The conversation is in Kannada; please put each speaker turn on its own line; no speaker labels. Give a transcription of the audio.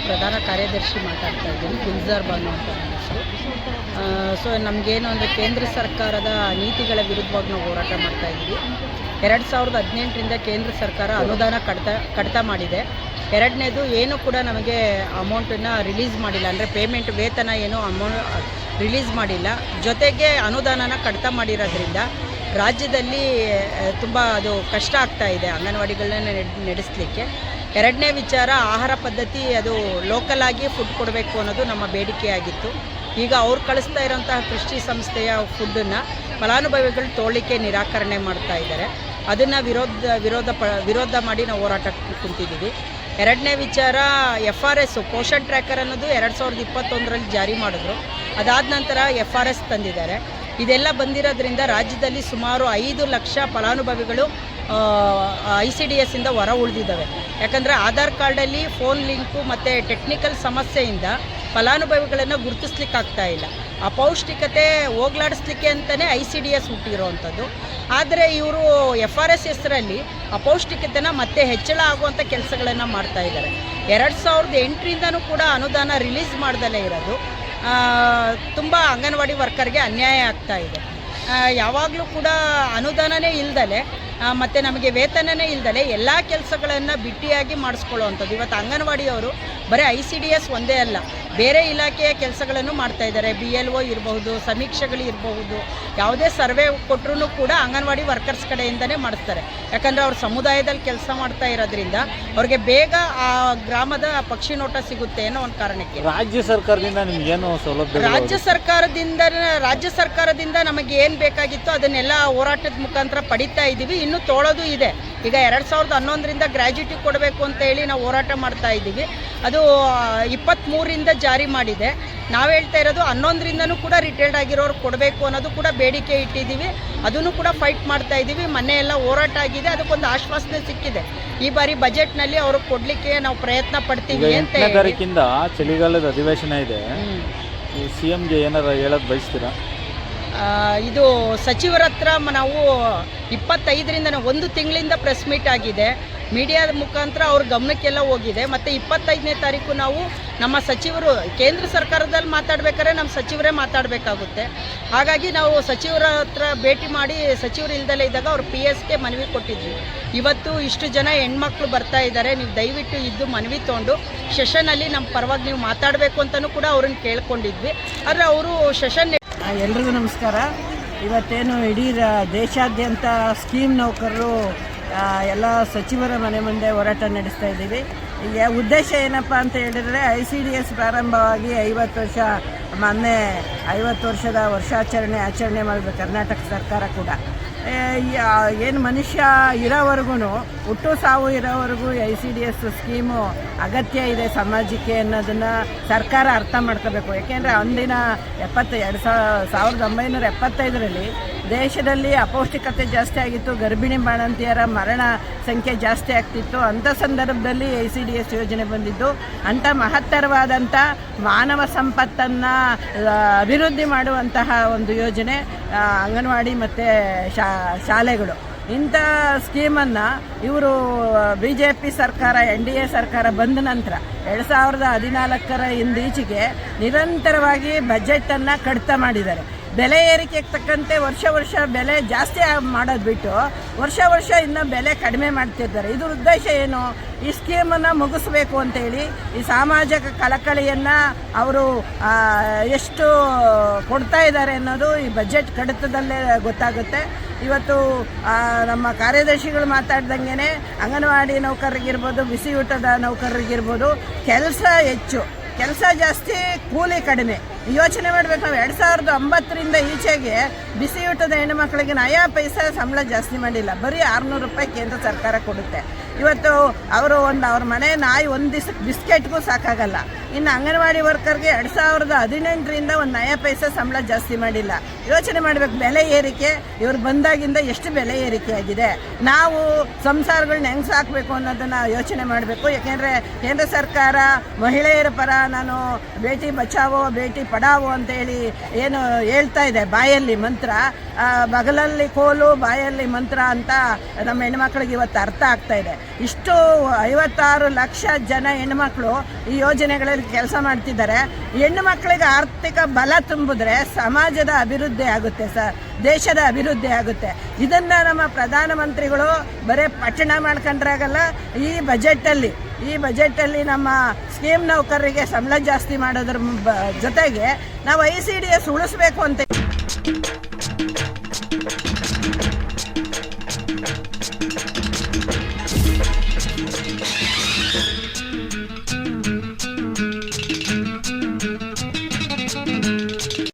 ಪ್ರಧಾನ ಕಾರ್ಯದರ್ಶಿ ಮಾತಾಡ್ತಾ ಇದ್ದೀನಿ. ಗುಲ್ಜಾರ್ ಬಾನು ಅಂತ ನನ್ನ ಹೆಸರು. ಸೊ ನಮಗೇನು ಅಂದರೆ ಕೇಂದ್ರ ಸರ್ಕಾರದ ನೀತಿಗಳ ವಿರುದ್ಧವಾಗಿ ನಾವು ಹೋರಾಟ ಮಾಡ್ತಾ ಇದ್ದೀವಿ. 2018ರಿಂದ ಕೇಂದ್ರ ಸರ್ಕಾರ ಅನುದಾನ ಕಡಿತ ಮಾಡಿದೆ. ಎರಡನೇದು ಏನು ಕೂಡ ನಮಗೆ ಅಮೌಂಟನ್ನು ರಿಲೀಸ್ ಮಾಡಿಲ್ಲ, ಅಂದರೆ ಪೇಮೆಂಟ್ ವೇತನ ಏನು ರಿಲೀಸ್ ಮಾಡಿಲ್ಲ. ಜೊತೆಗೆ ಅನುದಾನನ ಕಡಿತ ಮಾಡಿರೋದ್ರಿಂದ ರಾಜ್ಯದಲ್ಲಿ ತುಂಬ ಅದು ಕಷ್ಟ ಆಗ್ತಾ ಇದೆ ಅಂಗನವಾಡಿಗಳನ್ನ ನಡೆಸಲಿಕ್ಕೆ. ಎರಡನೇ ವಿಚಾರ, ಆಹಾರ ಪದ್ಧತಿ ಅದು ಲೋಕಲ್ ಆಗಿ ಫುಡ್ ಕೊಡಬೇಕು ಅನ್ನೋದು ನಮ್ಮ ಬೇಡಿಕೆಯಾಗಿತ್ತು. ಈಗ ಅವ್ರು ಕಳಿಸ್ತಾ ಇರೋಂತಹ ಕೃಷಿ ಸಂಸ್ಥೆಯ ಫುಡ್ಡನ್ನು ಫಲಾನುಭವಿಗಳು ತೊಗೊಳ್ಳಿಕ್ಕೆ ನಿರಾಕರಣೆ ಮಾಡ್ತಾ ಇದ್ದಾರೆ. ಅದನ್ನು ವಿರೋಧ ಮಾಡಿ ನಾವು ಹೋರಾಟಕ್ಕೆ ಕುಂತಿದ್ದೀವಿ. ಎರಡನೇ ವಿಚಾರ, FRS ಪೋಷಣ್ ಟ್ರ್ಯಾಕರ್ ಅನ್ನೋದು 2021ರಲ್ಲಿ ಜಾರಿ ಮಾಡಿದ್ರು. ಅದಾದ ನಂತರ FRS ತಂದಿದ್ದಾರೆ. ಇದೆಲ್ಲ ಬಂದಿರೋದ್ರಿಂದ ರಾಜ್ಯದಲ್ಲಿ ಸುಮಾರು 5 ಲಕ್ಷ ಫಲಾನುಭವಿಗಳು ICDS ಇಂದ ಹೊರ ಉಳಿದಿದ್ದಾವೆ. ಯಾಕಂದರೆ ಆಧಾರ್ ಕಾರ್ಡಲ್ಲಿ ಫೋನ್ ಲಿಂಕು ಮತ್ತು ಟೆಕ್ನಿಕಲ್ ಸಮಸ್ಯೆಯಿಂದ ಫಲಾನುಭವಿಗಳನ್ನು ಗುರುತಿಸ್ಲಿಕ್ಕಾಗ್ತಾ ಇಲ್ಲ. ಅಪೌಷ್ಟಿಕತೆ ಹೋಗ್ಲಾಡಿಸ್ಲಿಕ್ಕೆ ಅಂತಲೇ ICDS ಹುಟ್ಟಿರೋವಂಥದ್ದು. ಆದರೆ ಇವರು FRS ಹೆಸರಲ್ಲಿ ಅಪೌಷ್ಟಿಕತೆನ ಮತ್ತೆ ಹೆಚ್ಚಳ ಆಗುವಂಥ ಕೆಲಸಗಳನ್ನು ಮಾಡ್ತಾ ಇದ್ದಾರೆ. 2008ರಿಂದನೂ ಕೂಡ ಅನುದಾನ ರಿಲೀಸ್ ಮಾಡ್ದಲೇ ಇರೋದು ತುಂಬ ಅಂಗನವಾಡಿ ವರ್ಕರ್ಗೆ ಅನ್ಯಾಯ ಆಗ್ತಾ ಇದೆ. ಯಾವಾಗಲೂ ಕೂಡ ಅನುದಾನನೇ ಇಲ್ದಲೆ ಮತ್ತು ನಮಗೆ ವೇತನನೇ ಇಲ್ದಲೆ ಎಲ್ಲ ಕೆಲಸಗಳನ್ನು ಬಿಟ್ಟಿಯಾಗಿ ಮಾಡಿಸ್ಕೊಳ್ಳುವಂಥದ್ದು. ಇವತ್ತು ಅಂಗನವಾಡಿಯವರು ಬರೀ ICDS ಒಂದೇ ಅಲ್ಲ, ಬೇರೆ ಇಲಾಖೆಯ ಕೆಲಸಗಳನ್ನು ಮಾಡ್ತಾಯಿದ್ದಾರೆ. BLO ಇರಬಹುದು, ಸಮೀಕ್ಷೆಗಳು ಇರಬಹುದು, ಯಾವುದೇ ಸರ್ವೆ ಕೊಟ್ಟರೂ ಕೂಡ ಅಂಗನವಾಡಿ ವರ್ಕರ್ಸ್ ಕಡೆಯಿಂದನೇ ಮಾಡಿಸ್ತಾರೆ. ಯಾಕಂದರೆ ಅವ್ರ ಸಮುದಾಯದಲ್ಲಿ ಕೆಲಸ ಮಾಡ್ತಾ ಇರೋದ್ರಿಂದ ಅವ್ರಿಗೆ ಬೇಗ ಆ ಗ್ರಾಮದ ಪಕ್ಷಿ ನೋಟ ಸಿಗುತ್ತೆ ಅನ್ನೋ ಒಂದು ಕಾರಣಕ್ಕೆ
ರಾಜ್ಯ ಸರ್ಕಾರದಿಂದ ನಿಮಗೇನು ಸೌಲಭ್ಯ?
ರಾಜ್ಯ ಸರ್ಕಾರದಿಂದ ನಮಗೆ ಏನು ಬೇಕಾಗಿತ್ತು ಅದನ್ನೆಲ್ಲ ಹೋರಾಟದ ಮುಖಾಂತರ ಪಡಿತಾ ಇದ್ದೀವಿ. ಇನ್ನೂ ತೋಳೋದು ಇದೆ. ಈಗ 2011ರಿಂದ ಗ್ರ್ಯಾಜ್ಯುಟಿ ಕೊಡಬೇಕು ಅಂತ ಹೇಳಿ ನಾವು ಹೋರಾಟ ಮಾಡ್ತಾ ಇದ್ದೀವಿ. ಅದು 23ರಿಂದ ಜಾರಿ ಮಾಡಿದೆ. ನಾವು ಹೇಳ್ತಾ ಇರೋದು 11ರಿಂದನೂ ಕೂಡ ರಿಟೈರ್ಡ್ ಆಗಿರೋರು ಕೊಡಬೇಕು ಅನ್ನೋದು ಕೂಡ ಬೇಡಿಕೆ ಇಟ್ಟಿದ್ದೀವಿ. ಅದನ್ನು ಕೂಡ ಫೈಟ್ ಮಾಡ್ತಾ ಇದ್ದೀವಿ. ಮೊನ್ನೆ ಎಲ್ಲ ಹೋರಾಟ ಆಗಿದೆ, ಅದಕ್ಕೊಂದು ಆಶ್ವಾಸನೆ ಸಿಕ್ಕಿದೆ. ಈ ಬಾರಿ ಬಜೆಟ್ನಲ್ಲಿ ಅವರು ಕೊಡಲಿಕ್ಕೆ ನಾವು ಪ್ರಯತ್ನ ಪಡ್ತೀವಿ ಅಂತ.
8ನೇ ತಾರೀಕಿಂದ ಚಳಿಗಾಲದ ಅಧಿವೇಶನ ಇದೆ. CMಗೆ ಏನಾರು ಹೇಳೋದು ಬಯಸ್ತೀರಾ?
ಇದು ಸಚಿವರ ಹತ್ರ ನಾವು 25ರಿಂದ 1 ತಿಂಗಳಿಂದ ಪ್ರೆಸ್ ಮೀಟ್ ಆಗಿದೆ. ಮೀಡಿಯಾದ ಮುಖಾಂತರ ಅವ್ರ ಗಮನಕ್ಕೆಲ್ಲ ಹೋಗಿದೆ. ಮತ್ತು 25ನೇ ತಾರೀಕು ನಾವು ನಮ್ಮ ಸಚಿವರು ಕೇಂದ್ರ ಸರ್ಕಾರದಲ್ಲಿ ಮಾತಾಡಬೇಕಾದ್ರೆ ನಮ್ಮ ಸಚಿವರೇ ಮಾತಾಡಬೇಕಾಗುತ್ತೆ. ಹಾಗಾಗಿ ನಾವು ಸಚಿವರ ಹತ್ರ ಭೇಟಿ ಮಾಡಿ ಸಚಿವರು ಇಲ್ದಲೇ ಇದ್ದಾಗ ಅವ್ರ PSಗೆ ಮನವಿ ಕೊಟ್ಟಿದ್ವಿ. ಇವತ್ತು ಇಷ್ಟು ಜನ ಹೆಣ್ಮಕ್ಳು ಬರ್ತಾ ಇದ್ದಾರೆ, ನೀವು ದಯವಿಟ್ಟು ಇದ್ದು ಮನವಿ ತೊಗೊಂಡು ಸೆಷನಲ್ಲಿ ನಮ್ಮ ಪರವಾಗಿ ನೀವು ಮಾತಾಡಬೇಕು ಅಂತಲೂ ಕೂಡ ಅವ್ರನ್ನ ಕೇಳ್ಕೊಂಡಿದ್ವಿ. ಆದರೆ ಅವರು ಸೆಷನ್.
ಎಲ್ರಿಗೂ ನಮಸ್ಕಾರ. ಇವತ್ತೇನು ಇಡೀ ದೇಶಾದ್ಯಂತ ಸ್ಕೀಮ್ ನೌಕರರು ಎಲ್ಲ ಸಚಿವರ ಮನೆ ಮುಂದೆ ಹೋರಾಟ ನಡೆಸ್ತಾ ಇದ್ದೀವಿ. ಈಗ ಉದ್ದೇಶ ಏನಪ್ಪ ಅಂತ ಹೇಳಿದರೆ, ICDS ಪ್ರಾರಂಭವಾಗಿ 50 ವರ್ಷ, ಮೊನ್ನೆ 50 ವರ್ಷದ ಆಚರಣೆ ಮಾಡಬೇಕು ಕರ್ನಾಟಕ ಸರ್ಕಾರ ಕೂಡ. ಏನು ಮನುಷ್ಯ ಇರೋವರೆಗೂ, ಹುಟ್ಟು ಸಾವು ಇರೋವರೆಗೂ ICDS ಸ್ಕೀಮು ಅಗತ್ಯ ಇದೆ ಸಮಾಜಕ್ಕೆ ಅನ್ನೋದನ್ನು ಸರ್ಕಾರ ಅರ್ಥ ಮಾಡ್ಕೋಬೇಕು. ಯಾಕೆಂದರೆ ಅಂದಿನ 1975ರಲ್ಲಿ ದೇಶದಲ್ಲಿ ಅಪೌಷ್ಟಿಕತೆ ಜಾಸ್ತಿ ಆಗಿತ್ತು, ಗರ್ಭಿಣಿ ಬಾಣಂತಿಯರ ಮರಣ ಸಂಖ್ಯೆ ಜಾಸ್ತಿ ಆಗ್ತಿತ್ತು. ಅಂಥ ಸಂದರ್ಭದಲ್ಲಿ ICDS ಯೋಜನೆ ಬಂದಿದ್ದು. ಅಂಥ ಮಹತ್ತರವಾದಂಥ ಮಾನವ ಸಂಪತ್ತನ್ನು ಅಭಿವೃದ್ಧಿ ಮಾಡುವಂತಹ ಒಂದು ಯೋಜನೆ ಅಂಗನವಾಡಿ ಮತ್ತು ಶಾಲೆಗಳು. ಇಂಥ ಸ್ಕೀಮನ್ನು ಇವರು BJP ಸರ್ಕಾರ, NDA ಸರ್ಕಾರ ಬಂದ ನಂತರ 2014ರ ಇಂದೀಚೆಗೆ ನಿರಂತರವಾಗಿ ಬಜೆಟನ್ನು ಕಡಿತ ಮಾಡಿದ್ದಾರೆ. ಬೆಲೆ ಏರಿಕೆಗೆ ತಕ್ಕಂತೆ ವರ್ಷ ಬೆಲೆ ಜಾಸ್ತಿ ಮಾಡೋದು ಬಿಟ್ಟು ವರ್ಷ ಇನ್ನೂ ಬೆಲೆ ಕಡಿಮೆ ಮಾಡ್ತಿದ್ದಾರೆ. ಇದ್ರ ಉದ್ದೇಶ ಏನು? ಈ ಸ್ಕೀಮನ್ನು ಮುಗಿಸ್ಬೇಕು ಅಂತೇಳಿ ಈ ಸಾಮಾಜಿಕ ಕಳಕಳಿಯನ್ನು ಅವರು ಎಷ್ಟು ಕೊಡ್ತಾ ಇದ್ದಾರೆ ಅನ್ನೋದು ಈ ಬಜೆಟ್ ಕಡಿತದಲ್ಲೇ ಗೊತ್ತಾಗುತ್ತೆ. ಇವತ್ತು ನಮ್ಮ ಕಾರ್ಯದರ್ಶಿಗಳು ಮಾತಾಡ್ದಂಗೆ ಅಂಗನವಾಡಿ ನೌಕರರಿಗಿರ್ಬೋದು, ಬಿಸಿ ಊಟದ ನೌಕರರಿಗಿರ್ಬೋದು, ಕೆಲಸ ಹೆಚ್ಚು, ಕೆಲಸ ಜಾಸ್ತಿ, ಕೂಲಿ ಕಡಿಮೆ. ಯೋಚನೆ ಮಾಡಬೇಕು. ನಾವು 2009ರಿಂದ ಈಚೆಗೆ ಬಿಸಿ ಊಟದ ಹೆಣ್ಣುಮಕ್ಕಳಿಗೆ ನಯಾ ಪೈಸೆ ಸಂಬಳ ಜಾಸ್ತಿ ಮಾಡಿಲ್ಲ. ಬರೀ 600 ರೂಪಾಯಿ ಕೇಂದ್ರ ಸರ್ಕಾರ ಕೊಡುತ್ತೆ. ಇವತ್ತು ಅವರು ಅವ್ರ ಮನೆ ನಾಯಿ ಒಂದು ದಿವಸಕ್ಕೆ ಬಿಸ್ಕೆಟ್ಗೂ ಸಾಕಾಗಲ್ಲ. ಇನ್ನು ಅಂಗನವಾಡಿ ವರ್ಕರ್ಗೆ 2018ರಿಂದ ಒಂದು ನಯಾ ಪೈಸೆ ಸಂಬಳ ಜಾಸ್ತಿ ಮಾಡಿಲ್ಲ. ಯೋಚನೆ ಮಾಡಬೇಕು. ಬೆಲೆ ಏರಿಕೆ ಇವ್ರು ಬಂದಾಗಿಂದ ಎಷ್ಟು ಬೆಲೆ ಏರಿಕೆ ಆಗಿದೆ. ನಾವು ಸಂಸಾರಗಳನ್ನ ಹೆಂಗೆ ಸಾಕಬೇಕು ಅನ್ನೋದನ್ನು ಯೋಚನೆ ಮಾಡಬೇಕು. ಯಾಕೆಂದರೆ ಕೇಂದ್ರ ಸರ್ಕಾರ ಮಹಿಳೆಯರ ಪರ, ನಾನು ಬೇಟಿ ಬಚಾವೋ ಬೇಟಿ ಪಡಾವೋ ಅಂತೇಳಿ ಏನು ಹೇಳ್ತಾ ಇದೆ, ಬಾಯಲ್ಲಿ ಮಂತ್ರ, ಬಗಲಲ್ಲಿ ಕೋಲು ಬಾಯಲ್ಲಿ ಮಂತ್ರ ಅಂತ ನಮ್ಮ ಹೆಣ್ಮಕ್ಳಿಗೆ ಇವತ್ತು ಅರ್ಥ ಆಗ್ತಾ ಇದೆ. ಇಷ್ಟು 56 ಲಕ್ಷ ಜನ ಹೆಣ್ಣುಮಕ್ಕಳು ಈ ಯೋಜನೆಗಳಲ್ಲಿ ಕೆಲಸ ಮಾಡ್ತಿದ್ದಾರೆ. ಹೆಣ್ಣು ಮಕ್ಕಳಿಗೆ ಆರ್ಥಿಕ ಬಲ ತುಂಬಿದ್ರೆ ಸಮಾಜದ ಅಭಿವೃದ್ಧಿ ಆಗುತ್ತೆ ಸರ್, ದೇಶದ ಅಭಿವೃದ್ಧಿ ಆಗುತ್ತೆ. ಇದನ್ನು ನಮ್ಮ ಪ್ರಧಾನಮಂತ್ರಿಗಳು ಬರೀ ಪಠಣ ಮಾಡ್ಕೊಂಡ್ರಾಗಲ್ಲ, ಈ ಬಜೆಟಲ್ಲಿ ನಮ್ಮ ಸ್ಕೀಮ್ ನೌಕರರಿಗೆ ಸಂಬಳ ಜಾಸ್ತಿ ಮಾಡೋದ್ರ ಜೊತೆಗೆ ನಾವು ICDS ಉಳಿಸ್ಬೇಕು ಅಂತ